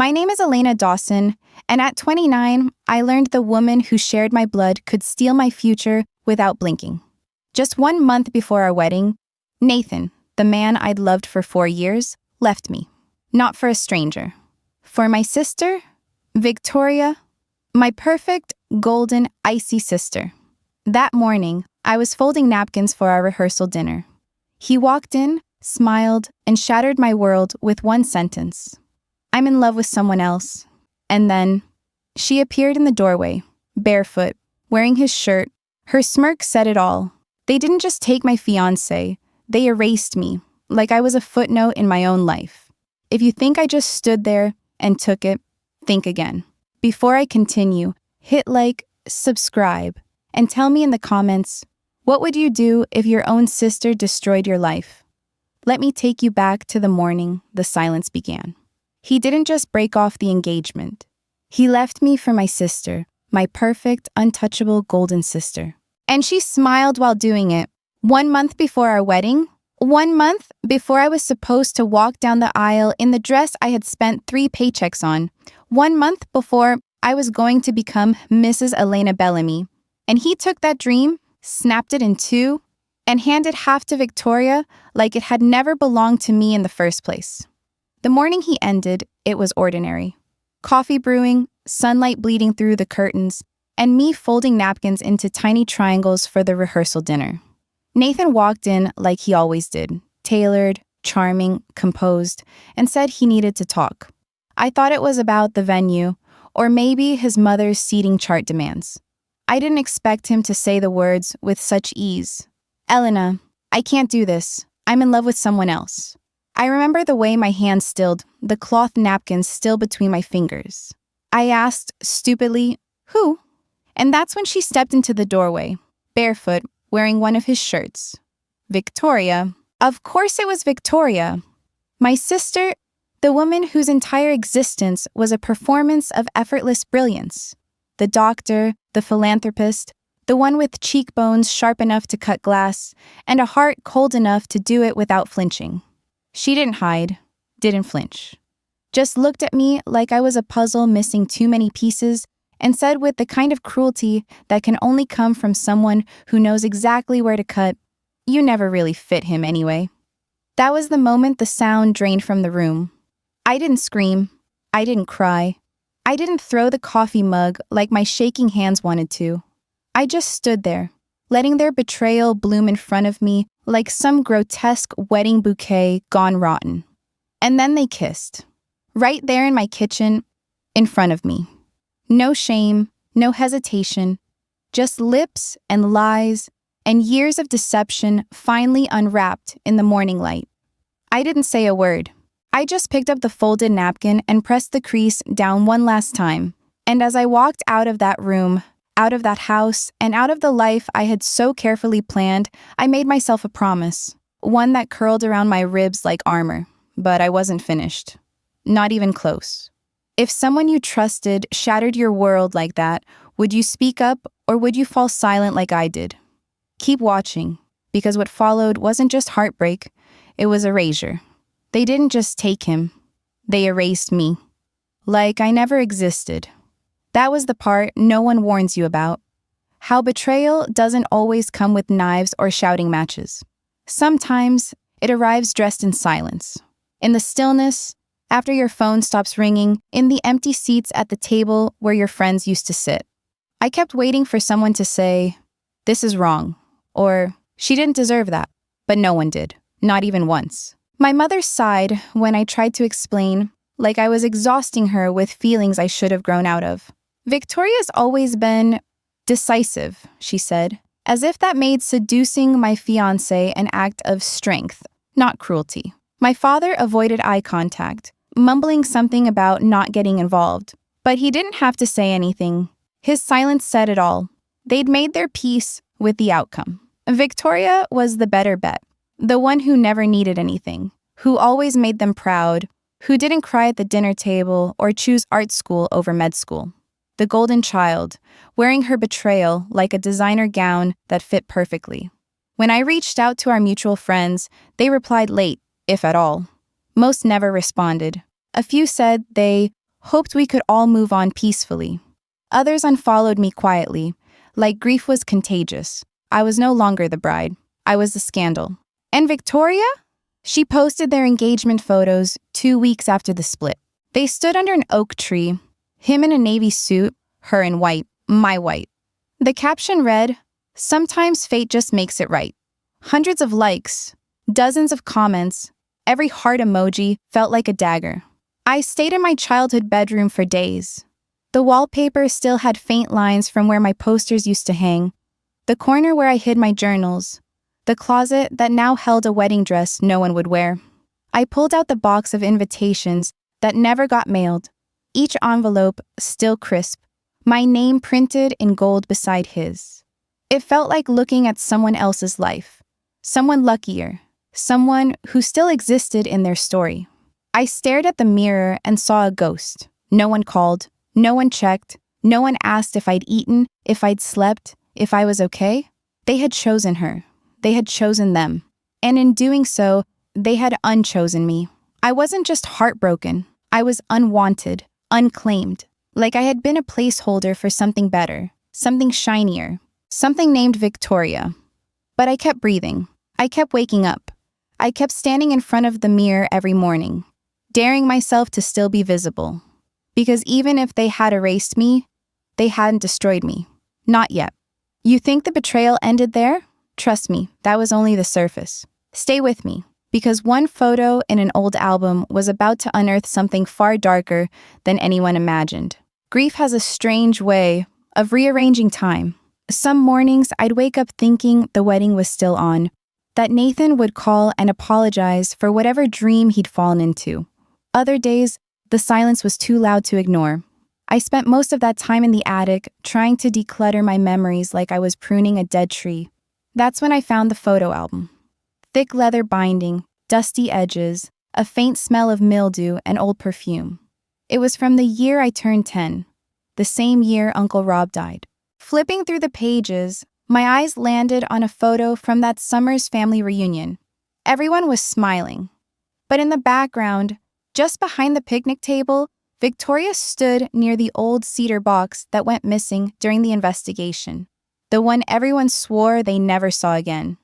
My name is Elena Dawson, and at 29, I learned the woman who shared my blood could steal my future without blinking. Just 1 month before our wedding, Nathan, the man I'd loved for 4 years, left me. Not for a stranger. For my sister, Victoria, my perfect, golden, icy sister. That morning, I was folding napkins for our rehearsal dinner. He walked in, smiled, and shattered my world with one sentence. I'm in love with someone else. And then, she appeared in the doorway, barefoot, wearing his shirt. Her smirk said it all. They didn't just take my fiancé, they erased me, like I was a footnote in my own life. If you think I just stood there and took it, think again. Before I continue, hit like, subscribe, and tell me in the comments, what would you do if your own sister destroyed your life? Let me take you back to the morning the silence began. He didn't just break off the engagement. He left me for my sister, my perfect, untouchable golden sister. And she smiled while doing it. 1 month before our wedding, 1 month before I was supposed to walk down the aisle in the dress I had spent 3 paychecks on, 1 month before I was going to become Mrs. Elena Bellamy. And he took that dream, snapped it in 2, and handed half to Victoria like it had never belonged to me in the first place. The morning he ended, it was ordinary. Coffee brewing, sunlight bleeding through the curtains, and me folding napkins into tiny triangles for the rehearsal dinner. Nathan walked in like he always did, tailored, charming, composed, and said he needed to talk. I thought it was about the venue, or maybe his mother's seating chart demands. I didn't expect him to say the words with such ease. Elena, I can't do this. I'm in love with someone else. I remember the way my hands stilled, the cloth napkins still between my fingers. I asked, stupidly, who? And that's when she stepped into the doorway, barefoot, wearing one of his shirts. Victoria. Of course it was Victoria. My sister, the woman whose entire existence was a performance of effortless brilliance. The doctor, the philanthropist, the one with cheekbones sharp enough to cut glass, and a heart cold enough to do it without flinching. She didn't hide, didn't flinch. Just looked at me like I was a puzzle missing too many pieces, and said with the kind of cruelty that can only come from someone who knows exactly where to cut, "You never really fit him anyway." That was the moment the sound drained from the room. I didn't scream. I didn't cry. I didn't throw the coffee mug like my shaking hands wanted to. I just stood there, letting their betrayal bloom in front of me like some grotesque wedding bouquet gone rotten. And then they kissed. Right there in my kitchen, in front of me. No shame, no hesitation, just lips and lies and years of deception finally unwrapped in the morning light. I didn't say a word. I just picked up the folded napkin and pressed the crease down one last time. And as I walked out of that room, out of that house, and out of the life I had so carefully planned, I made myself a promise, one that curled around my ribs like armor. But I wasn't finished. Not even close. If someone you trusted shattered your world like that, would you speak up or would you fall silent like I did? Keep watching, because what followed wasn't just heartbreak, it was erasure. They didn't just take him, they erased me. Like I never existed. That was the part no one warns you about. How betrayal doesn't always come with knives or shouting matches. Sometimes it arrives dressed in silence. In the stillness, after your phone stops ringing, in the empty seats at the table where your friends used to sit. I kept waiting for someone to say, "This is wrong," or "She didn't deserve that," but no one did, not even once. My mother sighed when I tried to explain, like I was exhausting her with feelings I should have grown out of. "Victoria's always been decisive," she said, as if that made seducing my fiancé an act of strength, not cruelty. My father avoided eye contact, mumbling something about not getting involved. But he didn't have to say anything. His silence said it all. They'd made their peace with the outcome. Victoria was the better bet, the one who never needed anything, who always made them proud, who didn't cry at the dinner table or choose art school over med school. The golden child, wearing her betrayal like a designer gown that fit perfectly. When I reached out to our mutual friends, they replied late, if at all. Most never responded. A few said they hoped we could all move on peacefully. Others unfollowed me quietly, like grief was contagious. I was no longer the bride. I was the scandal. And Victoria? She posted their engagement photos 2 weeks after the split. They stood under an oak tree, him in a navy suit, her in white, my white. The caption read, "Sometimes fate just makes it right." Hundreds of likes, dozens of comments, every heart emoji felt like a dagger. I stayed in my childhood bedroom for days. The wallpaper still had faint lines from where my posters used to hang, the corner where I hid my journals, the closet that now held a wedding dress no one would wear. I pulled out the box of invitations that never got mailed, each envelope still crisp, my name printed in gold beside his. It felt like looking at someone else's life, someone luckier, someone who still existed in their story. I stared at the mirror and saw a ghost. No one called, no one checked, no one asked if I'd eaten, if I'd slept, if I was okay. They had chosen her. They had chosen them. And in doing so, they had unchosen me. I wasn't just heartbroken. I was unwanted, unclaimed, like I had been a placeholder for something better, something shinier, something named Victoria. But I kept breathing. I kept waking up. I kept standing in front of the mirror every morning, daring myself to still be visible. Because even if they had erased me, they hadn't destroyed me. Not yet. You think the betrayal ended there? Trust me, that was only the surface. Stay with me, because one photo in an old album was about to unearth something far darker than anyone imagined. Grief has a strange way of rearranging time. Some mornings I'd wake up thinking the wedding was still on, that Nathan would call and apologize for whatever dream he'd fallen into. Other days, the silence was too loud to ignore. I spent most of that time in the attic trying to declutter my memories like I was pruning a dead tree. That's when I found the photo album. Thick leather binding, dusty edges, a faint smell of mildew and old perfume. It was from the year I turned 10, the same year Uncle Rob died. Flipping through the pages, my eyes landed on a photo from that summer's family reunion. Everyone was smiling. But in the background, just behind the picnic table, Victoria stood near the old cedar box that went missing during the investigation, the one everyone swore they never saw again.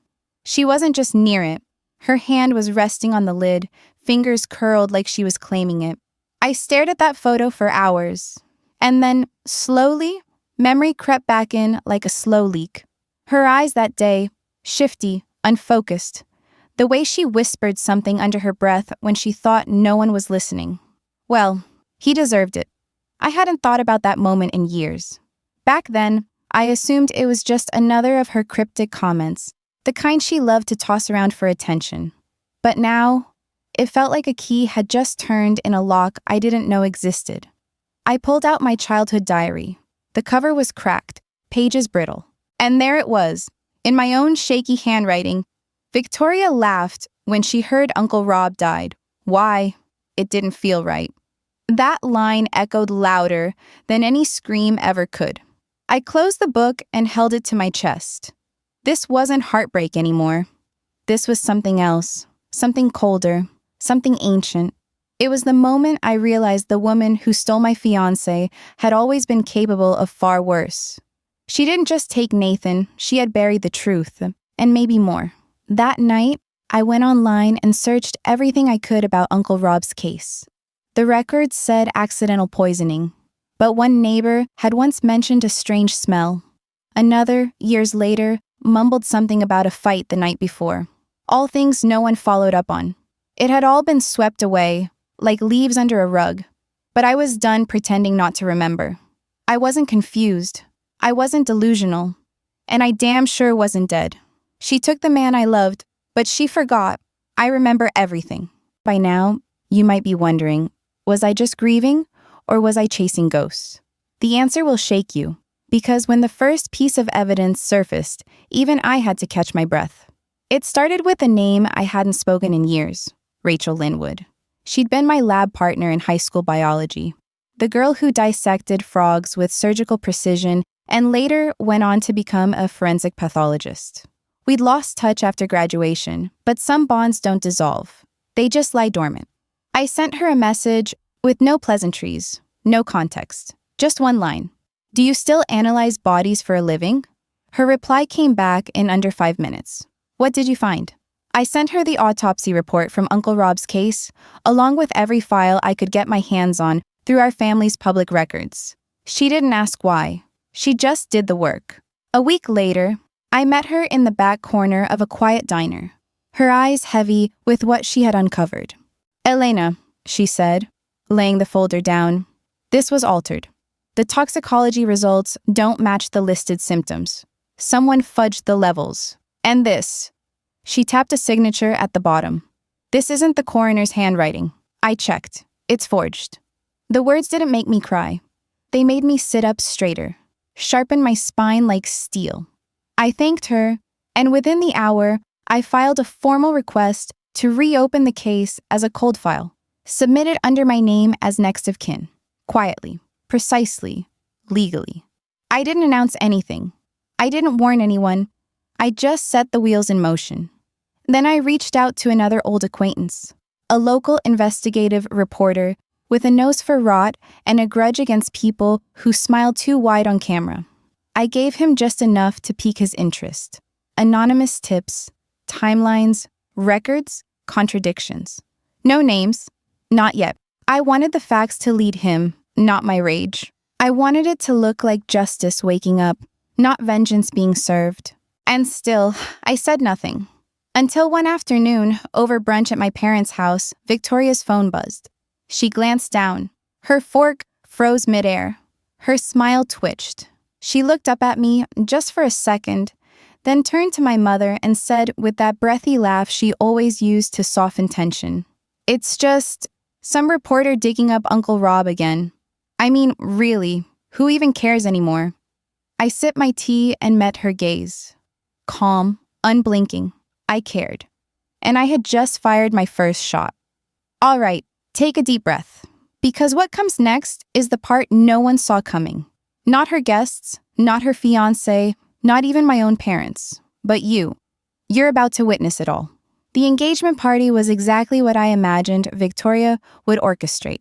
She wasn't just near it. Her hand was resting on the lid, fingers curled like she was claiming it. I stared at that photo for hours, and then, slowly, memory crept back in like a slow leak. Her eyes that day, shifty, unfocused. The way she whispered something under her breath when she thought no one was listening. Well, he deserved it. I hadn't thought about that moment in years. Back then, I assumed it was just another of her cryptic comments, the kind she loved to toss around for attention. But now, it felt like a key had just turned in a lock I didn't know existed. I pulled out my childhood diary. The cover was cracked, pages brittle. And there it was, in my own shaky handwriting. Victoria laughed when she heard Uncle Rob died. Why? It didn't feel right. That line echoed louder than any scream ever could. I closed the book and held it to my chest. This wasn't heartbreak anymore. This was something else, something colder, something ancient. It was the moment I realized the woman who stole my fiancé had always been capable of far worse. She didn't just take Nathan, she had buried the truth, and maybe more. That night, I went online and searched everything I could about Uncle Rob's case. The records said accidental poisoning, but one neighbor had once mentioned a strange smell. Another, years later, mumbled something about a fight the night before. All things no one followed up on. It had all been swept away, like leaves under a rug. But I was done pretending not to remember. I wasn't confused. I wasn't delusional. And I damn sure wasn't dead. She took the man I loved, but she forgot. I remember everything. By now, you might be wondering, was I just grieving, or was I chasing ghosts? The answer will shake you, because when the first piece of evidence surfaced, even I had to catch my breath. It started with a name I hadn't spoken in years, Rachel Linwood. She'd been my lab partner in high school biology, the girl who dissected frogs with surgical precision and later went on to become a forensic pathologist. We'd lost touch after graduation, but some bonds don't dissolve. They just lie dormant. I sent her a message with no pleasantries, No context. Just one line. Do you still analyze bodies for a living? Her reply came back in under 5 minutes. What did you find? I sent her the autopsy report from Uncle Rob's case, along with every file I could get my hands on through our family's public records. She didn't ask why. She just did the work. A week later, I met her in the back corner of a quiet diner, her eyes heavy with what she had uncovered. Elena, she said, laying the folder down. This was altered. The toxicology results don't match the listed symptoms. Someone fudged the levels. And this. She tapped a signature at the bottom. This isn't the coroner's handwriting. I checked. It's forged. The words didn't make me cry. They made me sit up straighter, sharpen my spine like steel. I thanked her, and within the hour, I filed a formal request to reopen the case as a cold file, submitted under my name as next of kin, quietly, precisely, legally. I didn't announce anything. I didn't warn anyone. I just set the wheels in motion. Then I reached out to another old acquaintance, a local investigative reporter with a nose for rot and a grudge against people who smiled too wide on camera. I gave him just enough to pique his interest. Anonymous tips, timelines, records, contradictions. No names. Not yet. I wanted the facts to lead him, not my rage. I wanted it to look like justice waking up, not vengeance being served. And still, I said nothing. Until one afternoon, over brunch at my parents' house, Victoria's phone buzzed. She glanced down. Her fork froze midair. Her smile twitched. She looked up at me just for a second, then turned to my mother and said with that breathy laugh she always used to soften tension, "It's just some reporter digging up Uncle Rob again. I mean, really, who even cares anymore?" I sipped my tea and met her gaze. Calm, unblinking. I cared. And I had just fired my first shot. All right, take a deep breath. Because what comes next is the part no one saw coming. Not her guests, not her fiancé, not even my own parents. But you. You're about to witness it all. The engagement party was exactly what I imagined Victoria would orchestrate.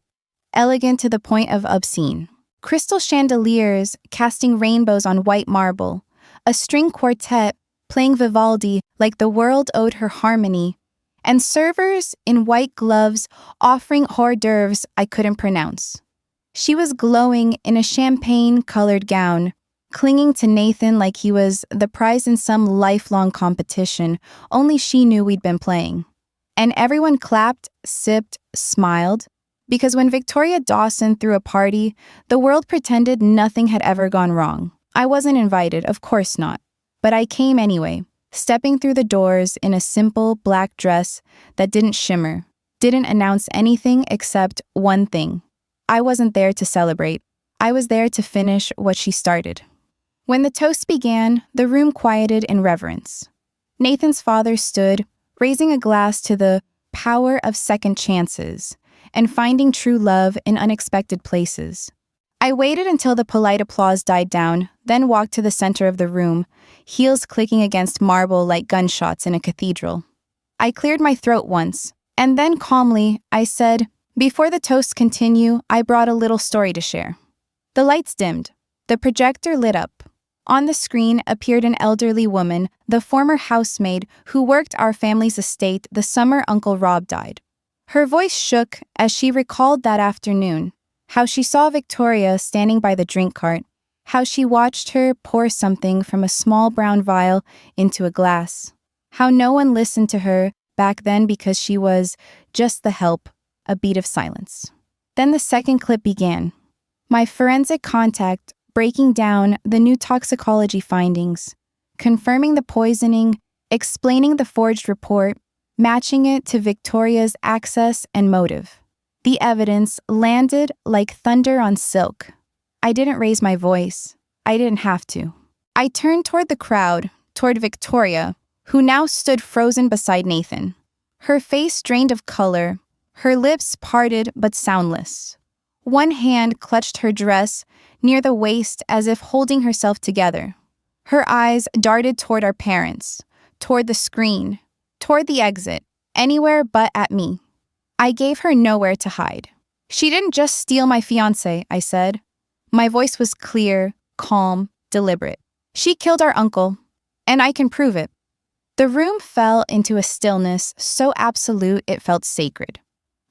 Elegant to the point of obscene. Crystal chandeliers casting rainbows on white marble. A string quartet playing Vivaldi like the world owed her harmony. And servers in white gloves offering hors d'oeuvres I couldn't pronounce. She was glowing in a champagne-colored gown, clinging to Nathan like he was the prize in some lifelong competition only she knew we'd been playing. And everyone clapped, sipped, smiled, because when Victoria Dawson threw a party, the world pretended nothing had ever gone wrong. I wasn't invited, of course not, but I came anyway, stepping through the doors in a simple black dress that didn't shimmer, didn't announce anything except one thing. I wasn't there to celebrate. I was there to finish what she started. When the toast began, the room quieted in reverence. Nathan's father stood, raising a glass to the power of second chances and finding true love in unexpected places. I waited until the polite applause died down, then walked to the center of the room, heels clicking against marble like gunshots in a cathedral. I cleared my throat once, and then calmly, I said, "Before the toasts continue, I brought a little story to share." The lights dimmed. The projector lit up. On the screen appeared an elderly woman, the former housemaid who worked our family's estate the summer Uncle Rob died. Her voice shook as she recalled that afternoon, how she saw Victoria standing by the drink cart, how she watched her pour something from a small brown vial into a glass, how no one listened to her back then because she was just the help, a beat of silence. Then the second clip began. My forensic contact breaking down the new toxicology findings, confirming the poisoning, explaining the forged report, matching it to Victoria's access and motive. The evidence landed like thunder on silk. I didn't raise my voice. I didn't have to. I turned toward the crowd, toward Victoria, who now stood frozen beside Nathan. Her face drained of color, her lips parted but soundless. One hand clutched her dress near the waist as if holding herself together. Her eyes darted toward our parents, toward the screen, toward the exit, anywhere but at me. I gave her nowhere to hide. She didn't just steal my fiancé, I said. My voice was clear, calm, deliberate. She killed our uncle, and I can prove it. The room fell into a stillness so absolute it felt sacred.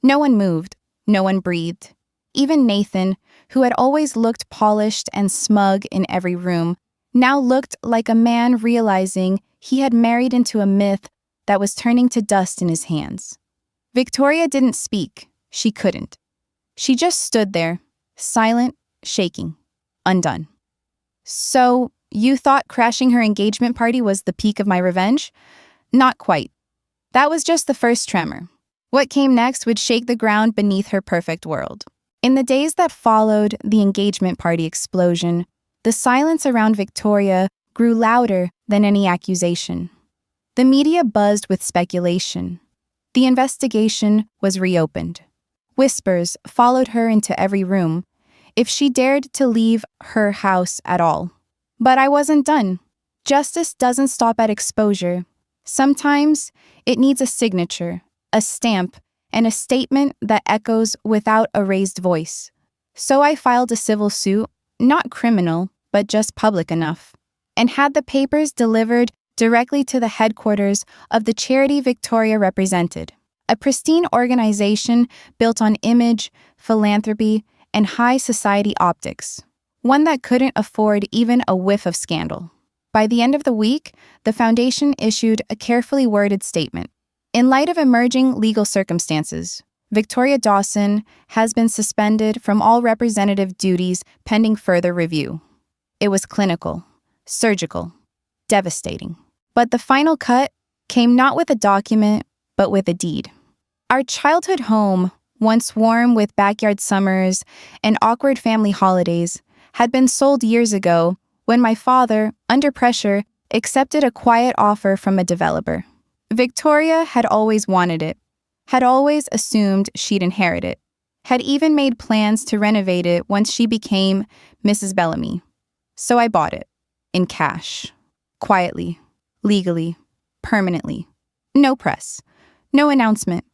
No one moved, no one breathed. Even Nathan, who had always looked polished and smug in every room, now looked like a man realizing he had married into a myth that was turning to dust in his hands. Victoria didn't speak. She couldn't. She just stood there, silent, shaking, undone. So, you thought crashing her engagement party was the peak of my revenge? Not quite. That was just the first tremor. What came next would shake the ground beneath her perfect world. In the days that followed the engagement party explosion, the silence around Victoria grew louder than any accusation. The media buzzed with speculation. The investigation was reopened. Whispers followed her into every room, if she dared to leave her house at all. But I wasn't done. Justice doesn't stop at exposure. Sometimes it needs a signature, a stamp, and a statement that echoes without a raised voice. So I filed a civil suit, not criminal, but just public enough, and had the papers delivered directly to the headquarters of the charity Victoria represented, a pristine organization built on image, philanthropy, and high society optics, one that couldn't afford even a whiff of scandal. By the end of the week, the foundation issued a carefully worded statement. In light of emerging legal circumstances, Victoria Dawson has been suspended from all representative duties pending further review. It was clinical, surgical, devastating. But the final cut came not with a document, but with a deed. Our childhood home, once warm with backyard summers and awkward family holidays, had been sold years ago when my father, under pressure, accepted a quiet offer from a developer. Victoria had always wanted it, had always assumed she'd inherit it, had even made plans to renovate it once she became Mrs. Bellamy. So I bought it, in cash, quietly, legally, permanently. No press, no announcement.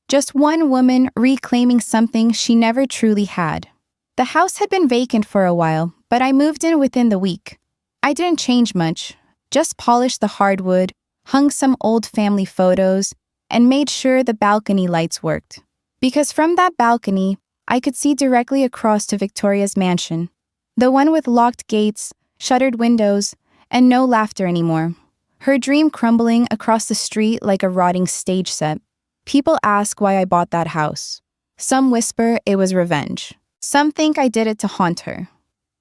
Just one woman reclaiming something she never truly had. The house had been vacant for a while, but I moved in within the week. I didn't change much, just polished the hardwood, hung some old family photos, and made sure the balcony lights worked. Because from that balcony, I could see directly across to Victoria's mansion, the one with locked gates, shuttered windows, and no laughter anymore. Her dream crumbling across the street like a rotting stage set. People ask why I bought that house. Some whisper it was revenge. Some think I did it to haunt her.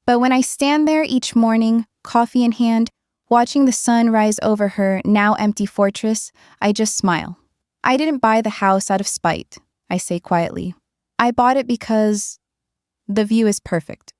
But when I stand there each morning, coffee in hand, watching the sun rise over her now empty fortress, I just smile. I didn't buy the house out of spite, I say quietly. I bought it because the view is perfect.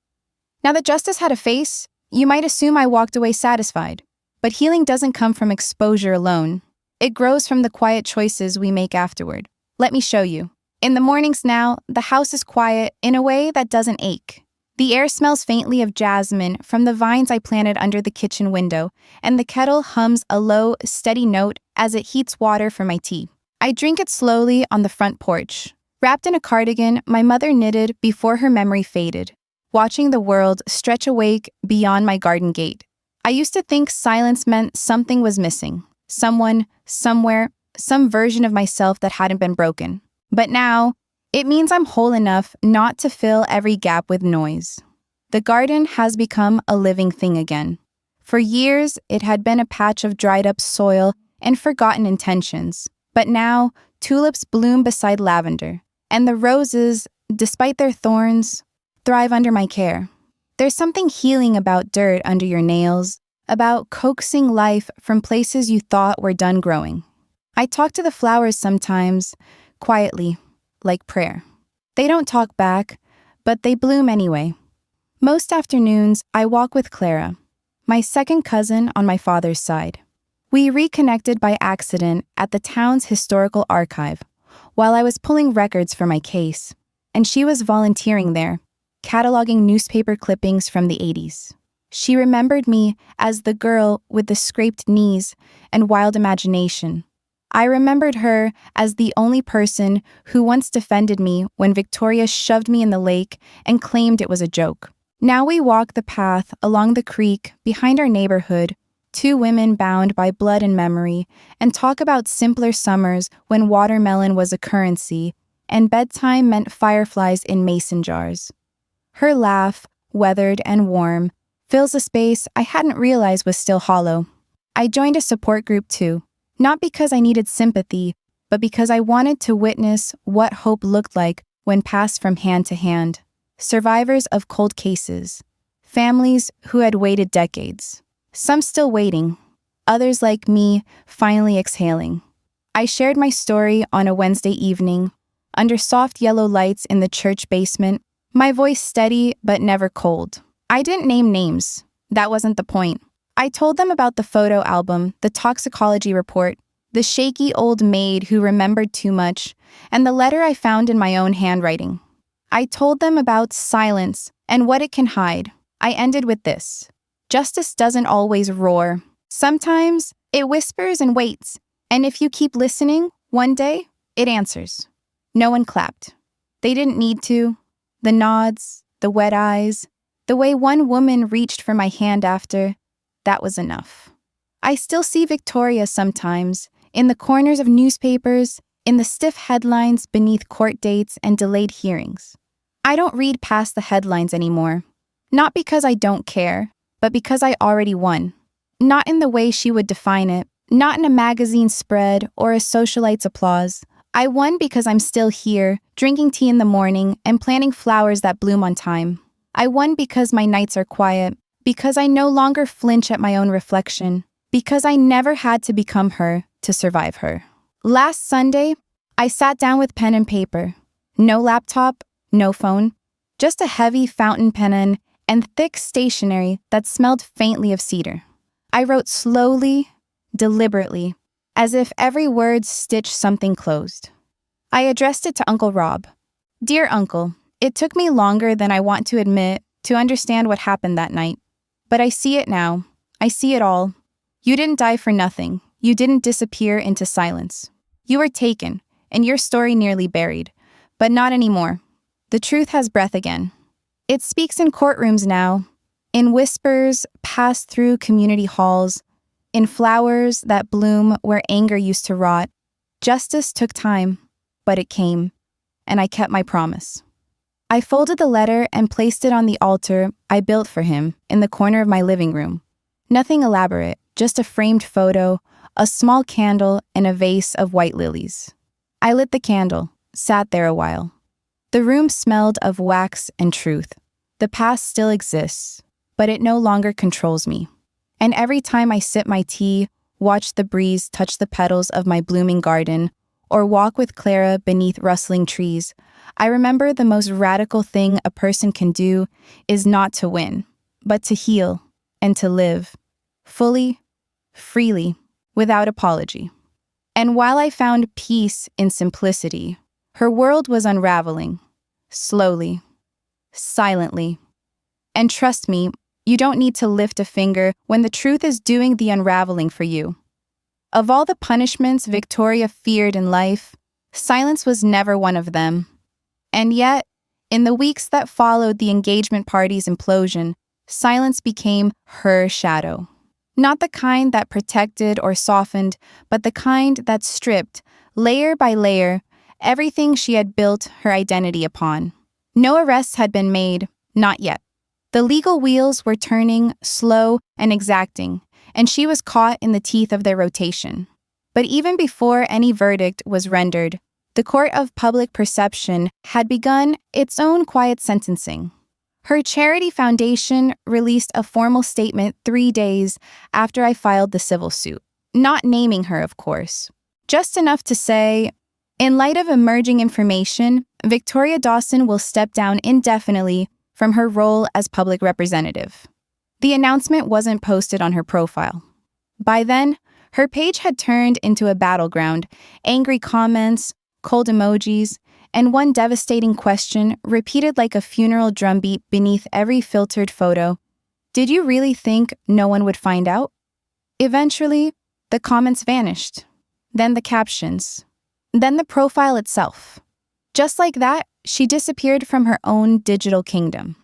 Now that justice had a face, you might assume I walked away satisfied. But healing doesn't come from exposure alone. It grows from the quiet choices we make afterward. Let me show you. In the mornings now, the house is quiet in a way that doesn't ache. The air smells faintly of jasmine from the vines I planted under the kitchen window, and the kettle hums a low, steady note as it heats water for my tea. I drink it slowly on the front porch. Wrapped in a cardigan my mother knitted before her memory faded, watching the world stretch awake beyond my garden gate. I used to think silence meant something was missing. Someone, somewhere, some version of myself that hadn't been broken. But now, it means I'm whole enough not to fill every gap with noise. The garden has become a living thing again. For years, it had been a patch of dried-up soil and forgotten intentions. But now, tulips bloom beside lavender, and the roses, despite their thorns, thrive under my care. There's something healing about dirt under your nails, about coaxing life from places you thought were done growing. I talk to the flowers sometimes, quietly, like prayer. They don't talk back, but they bloom anyway. Most afternoons, I walk with Clara, my second cousin on my father's side. We reconnected by accident at the town's historical archive, while I was pulling records for my case, and she was volunteering there, cataloging newspaper clippings from the 80s. She remembered me as the girl with the scraped knees and wild imagination, I remembered her as the only person who once defended me when Victoria shoved me in the lake and claimed it was a joke. Now we walk the path along the creek behind our neighborhood, two women bound by blood and memory, and talk about simpler summers when watermelon was a currency and bedtime meant fireflies in mason jars. Her laugh, weathered and warm, fills a space I hadn't realized was still hollow. I joined a support group too, not because I needed sympathy, but because I wanted to witness what hope looked like when passed from hand to hand. Survivors of cold cases, families who had waited decades, some still waiting, others like me finally exhaling. I shared my story on a Wednesday evening, under soft yellow lights in the church basement, my voice steady but never cold. I didn't name names. That wasn't the point. I told them about the photo album, the toxicology report, the shaky old maid who remembered too much, and the letter I found in my own handwriting. I told them about silence and what it can hide. I ended with this. Justice doesn't always roar. Sometimes it whispers and waits, and if you keep listening, one day it answers. No one clapped. They didn't need to. The nods, the wet eyes, the way one woman reached for my hand after, that was enough. I still see Victoria sometimes, in the corners of newspapers, in the stiff headlines beneath court dates and delayed hearings. I don't read past the headlines anymore. Not because I don't care, but because I already won. Not in the way she would define it, not in a magazine spread or a socialite's applause. I won because I'm still here, drinking tea in the morning and planting flowers that bloom on time. I won because my nights are quiet, because I no longer flinch at my own reflection, because I never had to become her to survive her. Last Sunday, I sat down with pen and paper. No laptop, no phone, just a heavy fountain pen and thick stationery that smelled faintly of cedar. I wrote slowly, deliberately, as if every word stitched something closed. I addressed it to Uncle Rob. Dear Uncle, it took me longer than I want to admit to understand what happened that night. But I see it now. I see it all. You didn't die for nothing. You didn't disappear into silence. You were taken, and your story nearly buried. But not anymore. The truth has breath again. It speaks in courtrooms now, in whispers passed through community halls, in flowers that bloom where anger used to rot. Justice took time, but it came, and I kept my promise. I folded the letter and placed it on the altar I built for him in the corner of my living room. Nothing elaborate, just a framed photo, a small candle, and a vase of white lilies. I lit the candle, sat there a while. The room smelled of wax and truth. The past still exists, but it no longer controls me. And every time I sip my tea, watch the breeze touch the petals of my blooming garden, or walk with Clara beneath rustling trees, I remember the most radical thing a person can do is not to win, but to heal and to live, fully, freely, without apology. And while I found peace in simplicity, her world was unraveling, slowly, silently. And trust me, you don't need to lift a finger when the truth is doing the unraveling for you. Of all the punishments Victoria feared in life, silence was never one of them. And yet, in the weeks that followed the engagement party's implosion, silence became her shadow. Not the kind that protected or softened, but the kind that stripped, layer by layer, everything she had built her identity upon. No arrests had been made, not yet. The legal wheels were turning, slow and exacting, and she was caught in the teeth of their rotation. But even before any verdict was rendered, the court of public perception had begun its own quiet sentencing. Her charity foundation released a formal statement 3 days after I filed the civil suit, not naming her, of course. Just enough to say, in light of emerging information, Victoria Dawson will step down indefinitely from her role as public representative. The announcement wasn't posted on her profile. By then, her page had turned into a battleground, angry comments, cold emojis, and one devastating question repeated like a funeral drumbeat beneath every filtered photo. Did you really think no one would find out? Eventually, the comments vanished. then the captions, then the profile itself. Just like that, she disappeared from her own digital kingdom.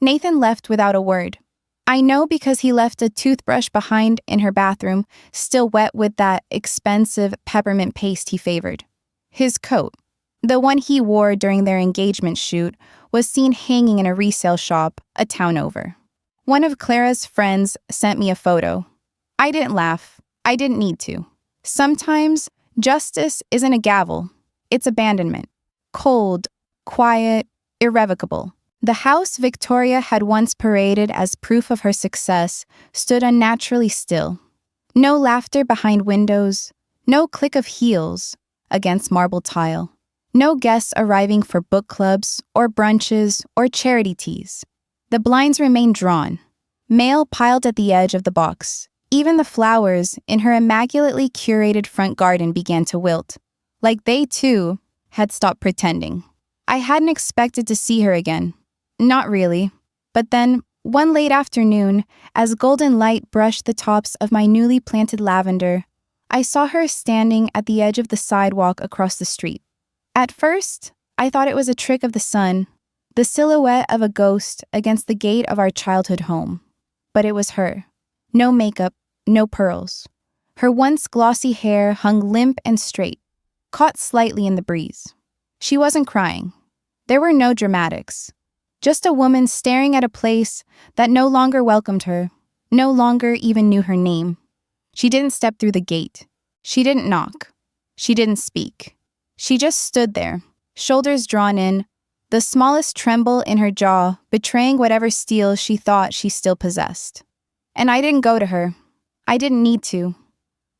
Nathan left without a word. I know because he left a toothbrush behind in her bathroom, still wet with that expensive peppermint paste he favored. His coat, the one he wore during their engagement shoot, was seen hanging in a resale shop a town over. One of Clara's friends sent me a photo. I didn't laugh. I didn't need to. Sometimes justice isn't a gavel. It's abandonment. Cold, quiet, irrevocable. The house Victoria had once paraded as proof of her success stood unnaturally still. No laughter behind windows, no click of heels against marble tile, no guests arriving for book clubs or brunches or charity teas. The blinds remained drawn, mail piled at the edge of the box. Even the flowers in her immaculately curated front garden began to wilt, like they, too, had stopped pretending. I hadn't expected to see her again. Not really. But then, one late afternoon, as golden light brushed the tops of my newly planted lavender, I saw her standing at the edge of the sidewalk across the street. At first, I thought it was a trick of the sun, the silhouette of a ghost against the gate of our childhood home. But it was her. No makeup, no pearls. Her once glossy hair hung limp and straight, caught slightly in the breeze. She wasn't crying. There were no dramatics. Just a woman staring at a place that no longer welcomed her, no longer even knew her name. She didn't step through the gate. She didn't knock. She didn't speak. She just stood there, shoulders drawn in, the smallest tremble in her jaw betraying whatever steel she thought she still possessed. And I didn't go to her. I didn't need to.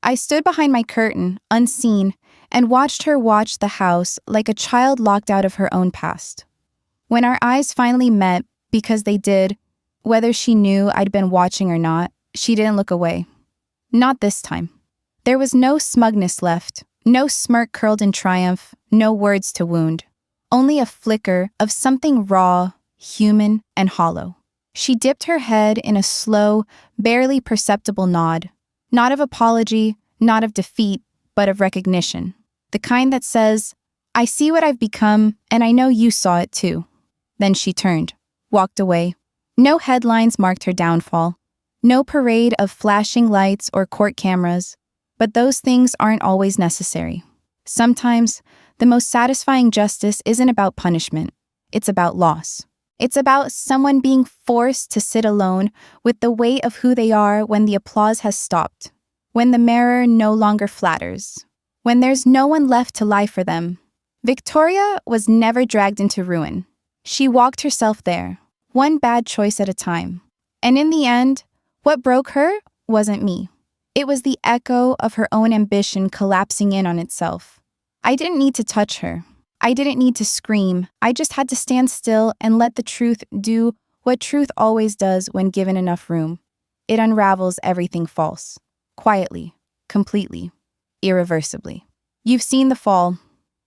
I stood behind my curtain, unseen, and watched her watch the house like a child locked out of her own past. When our eyes finally met, because they did, whether she knew I'd been watching or not, she didn't look away. Not this time. There was no smugness left, no smirk curled in triumph, no words to wound. Only a flicker of something raw, human, and hollow. She dipped her head in a slow, barely perceptible nod. Not of apology, not of defeat, but of recognition. The kind that says, I see what I've become, and I know you saw it too. Then she turned, walked away. No headlines marked her downfall. No parade of flashing lights or court cameras. But those things aren't always necessary. Sometimes, the most satisfying justice isn't about punishment. It's about loss. It's about someone being forced to sit alone with the weight of who they are when the applause has stopped, when the mirror no longer flatters, when there's no one left to lie for them. Victoria was never dragged into ruin. She walked herself there, one bad choice at a time. And in the end, what broke her wasn't me. It was the echo of her own ambition collapsing in on itself. I didn't need to touch her. I didn't need to scream. I just had to stand still and let the truth do what truth always does when given enough room. It unravels everything false. Quietly, completely, irreversibly. You've seen the fall,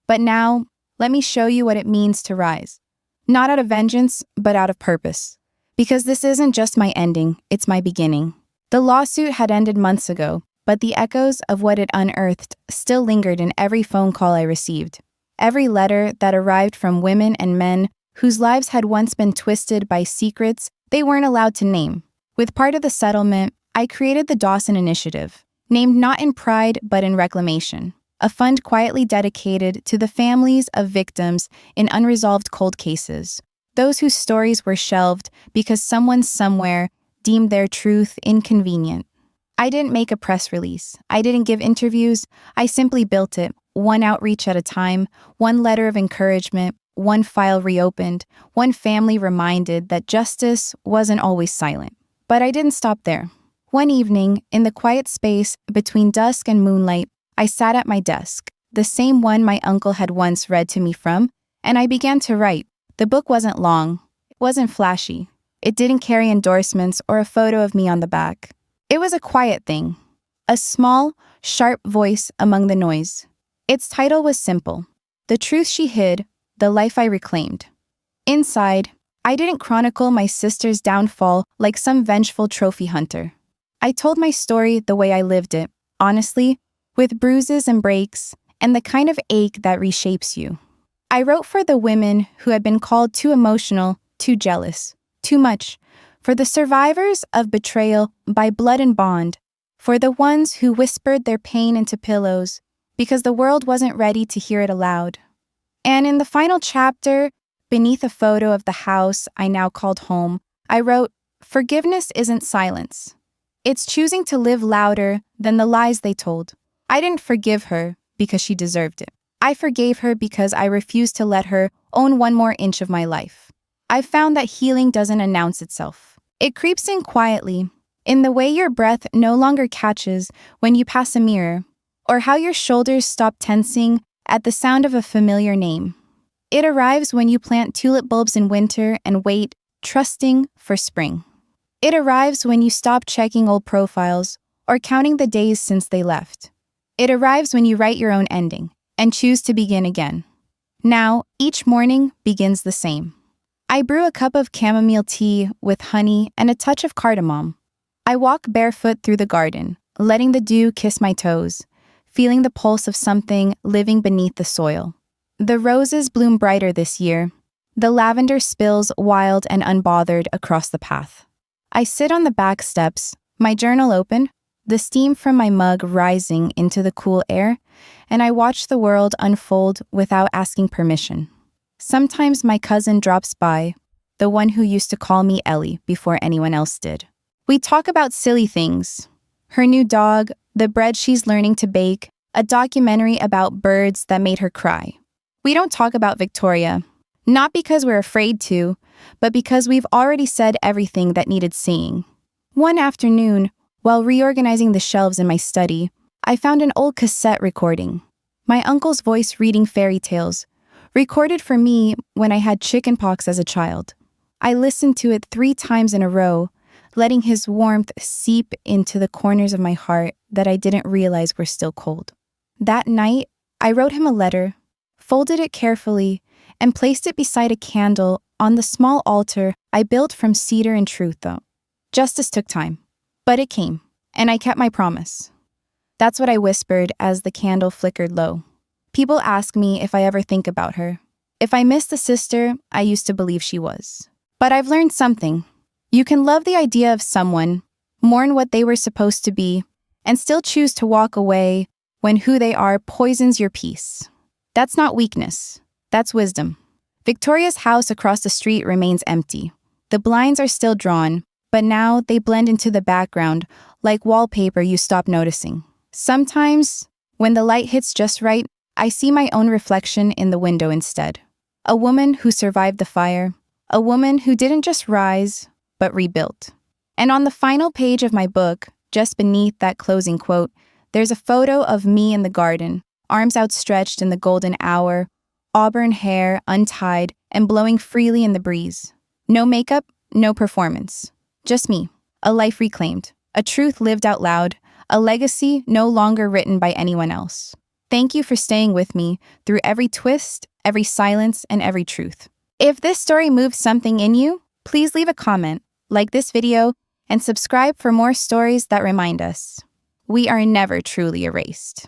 but now let me show you what it means to rise. Not out of vengeance, but out of purpose. Because this isn't just my ending, it's my beginning. The lawsuit had ended months ago, but the echoes of what it unearthed still lingered in every phone call I received. Every letter that arrived from women and men whose lives had once been twisted by secrets they weren't allowed to name. With part of the settlement, I created the Dawson Initiative, named not in pride but in reclamation, a fund quietly dedicated to the families of victims in unresolved cold cases, those whose stories were shelved because someone somewhere deemed their truth inconvenient. I didn't make a press release. I didn't give interviews. I simply built it, one outreach at a time, one letter of encouragement, one file reopened, one family reminded that justice wasn't always silent. But I didn't stop there. One evening, in the quiet space between dusk and moonlight, I sat at my desk, the same one my uncle had once read to me from, and I began to write. The book wasn't long. It wasn't flashy. It didn't carry endorsements or a photo of me on the back. It was a quiet thing, a small, sharp voice among the noise. Its title was simple: The Truth She Hid, The Life I Reclaimed. Inside, I didn't chronicle my sister's downfall like some vengeful trophy hunter. I told my story the way I lived it, honestly, with bruises and breaks, and the kind of ache that reshapes you. I wrote for the women who had been called too emotional, too jealous, too much, for the survivors of betrayal by blood and bond, for the ones who whispered their pain into pillows because the world wasn't ready to hear it aloud. And in the final chapter, beneath a photo of the house I now called home, I wrote, "Forgiveness isn't silence. It's choosing to live louder than the lies they told. I didn't forgive her because she deserved it. I forgave her because I refused to let her own one more inch of my life." I've found that healing doesn't announce itself. It creeps in quietly, in the way your breath no longer catches when you pass a mirror, or how your shoulders stop tensing at the sound of a familiar name. It arrives when you plant tulip bulbs in winter and wait, trusting for spring. It arrives when you stop checking old profiles or counting the days since they left. It arrives when you write your own ending and choose to begin again. Now, each morning begins the same. I brew a cup of chamomile tea with honey and a touch of cardamom. I walk barefoot through the garden, letting the dew kiss my toes, feeling the pulse of something living beneath the soil. The roses bloom brighter this year. The lavender spills wild and unbothered across the path. I sit on the back steps, my journal open, the steam from my mug rising into the cool air, and I watch the world unfold without asking permission. Sometimes my cousin drops by, the one who used to call me Ellie before anyone else did. We talk about silly things. Her new dog, the bread she's learning to bake, a documentary about birds that made her cry. We don't talk about Victoria, not because we're afraid to, but because we've already said everything that needed saying. One afternoon, while reorganizing the shelves in my study, I found an old cassette recording. My uncle's voice reading fairy tales, recorded for me when I had chickenpox as a child. I listened to it 3 times in a row, letting his warmth seep into the corners of my heart that I didn't realize were still cold. That night, I wrote him a letter, folded it carefully, and placed it beside a candle on the small altar I built from cedar and truth, though. Justice took time, but it came, and I kept my promise. That's what I whispered as the candle flickered low. People ask me if I ever think about her, if I miss the sister I used to believe she was. But I've learned something. You can love the idea of someone, mourn what they were supposed to be, and still choose to walk away when who they are poisons your peace. That's not weakness. That's wisdom. Victoria's house across the street remains empty. The blinds are still drawn, but now they blend into the background like wallpaper you stop noticing. Sometimes, when the light hits just right, I see my own reflection in the window instead. A woman who survived the fire. A woman who didn't just rise, but rebuilt. And on the final page of my book, just beneath that closing quote, there's a photo of me in the garden, arms outstretched in the golden hour, auburn hair untied and blowing freely in the breeze. No makeup, no performance. Just me, a life reclaimed, a truth lived out loud, a legacy no longer written by anyone else. Thank you for staying with me through every twist, every silence, and every truth. If this story moved something in you, please leave a comment, like this video, and subscribe for more stories that remind us we are never truly erased.